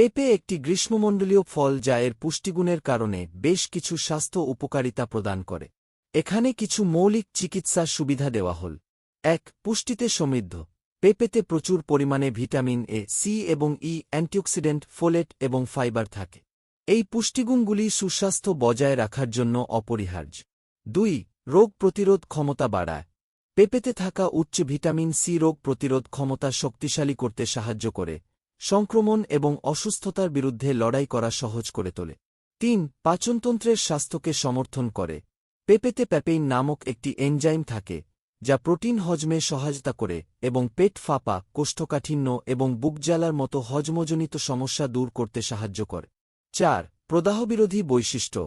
পেঁপে একটি গ্রীষ্মমণ্ডলীয় ফল যা এর পুষ্টিগুণের কারণে বেশ কিছু স্বাস্থ্য উপকারিতা প্রদান করে। এখানে কিছু মৌলিক চিকিৎসা সুবিধা দেওয়া হল। ১. পুষ্টিতে সমৃদ্ধ। পেঁপেতে প্রচুর পরিমাণে ভিটামিন এ, সি এবং ই, অ্যান্টিঅক্সিডেন্ট, ফোলেট এবং ফাইবার থাকে। এই পুষ্টিগুণগুলি সুস্বাস্থ্য বজায় রাখার জন্য অপরিহার্য। ২. রোগ প্রতিরোধ ক্ষমতা বাড়ায়। পেঁপেতে থাকা উচ্চ ভিটামিন সি রোগ প্রতিরোধ ক্ষমতা শক্তিশালী করতে সাহায্য করে, সংক্রমণ এবং অসুস্থতার বিরুদ্ধে লড়াই করা সহজ করে তোলে। ৩. পাচনতন্ত্রের স্বাস্থ্যকে সমর্থন করে। পেঁপেতে প্যাপেইন নামক একটি এনজাইম থাকে, যা প্রোটিন হজমে সহায়তা করে এবং পেট ফাঁপা, কোষ্ঠকাঠিন্য এবং বুকজ্বালার মতো হজমজনিত সমস্যা দূর করতে সাহায্য করে। ৪. প্রদাহবিরোধী বৈশিষ্ট্য।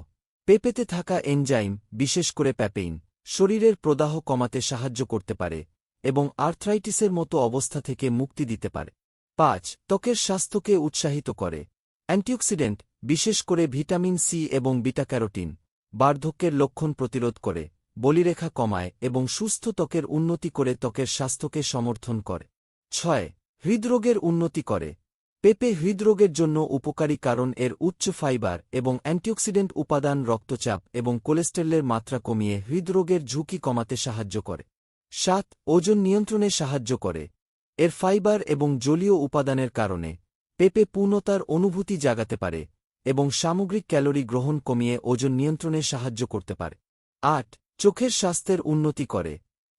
পেঁপেতে থাকা এনজাইম, বিশেষ করে প্যাপেইন, শরীরের প্রদাহ কমাতে সাহায্য করতে পারে এবং আর্থ্রাইটিসের মতো অবস্থা থেকে মুক্তি দিতে পারে। ৫. ত্বকের স্বাস্থ্যকে উৎসাহিত করে। অ্যান্টিঅক্সিডেন্ট, বিশেষ করে ভিটামিন সি এবং বিটা ক্যারোটিন, বার্ধক্যের লক্ষণ প্রতিরোধ করে, বলিরেখা কমায় এবং সুস্থ ত্বকের উন্নতি করে ত্বকের স্বাস্থ্যকে সমর্থন করে। ৬. হৃদরোগের উন্নতি করে। পেঁপে হৃদরোগের জন্য উপকারী কারণ এর উচ্চ ফাইবার এবং অ্যান্টিঅক্সিডেন্ট উপাদান রক্তচাপ এবং কোলেস্টেরলের মাত্রা কমিয়ে হৃদরোগের ঝুঁকি কমাতে সাহায্য করে। ৭. ওজন নিয়ন্ত্রণে সাহায্য করে। এর ফাইবার এবং জলীয় উপাদানের কারণে পেঁপে পূর্ণতার অনুভূতি জাগাতে পারে এবং সামগ্রিক ক্যালোরি গ্রহণ কমিয়ে ওজন নিয়ন্ত্রণে সাহায্য করতে পারে। ৮. চোখের স্বাস্থ্যের উন্নতি করে।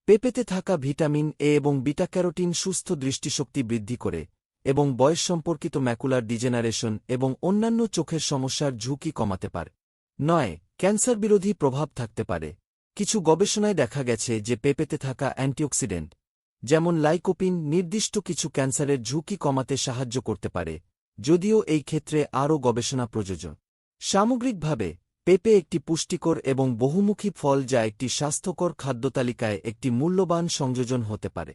পেঁপেতে থাকা ভিটামিন এ এবং বিটা ক্যারোটিন সুস্থ দৃষ্টিশক্তি বৃদ্ধি করে এবং বয়স সম্পর্কিত ম্যাকুলার ডিজেনারেশন এবং অন্যান্য চোখের সমস্যার ঝুঁকি কমাতে পারে। ৯. ক্যান্সার বিরোধী প্রভাব থাকতে পারে। কিছু গবেষণায় দেখা গেছে যে পেঁপেতে থাকা অ্যান্টিঅক্সিডেন্ট, যেমন লাইকোপিন, নির্দিষ্ট কিছু ক্যান্সারের ঝুঁকি কমাতে সাহায্য করতে পারে, যদিও এই ক্ষেত্রে আরও গবেষণা প্রয়োজন। সামগ্রিকভাবে পেঁপে একটি পুষ্টিকর এবং বহুমুখী ফল যা একটি স্বাস্থ্যকর খাদ্যতালিকায় একটি মূল্যবান সংযোজন হতে পারে।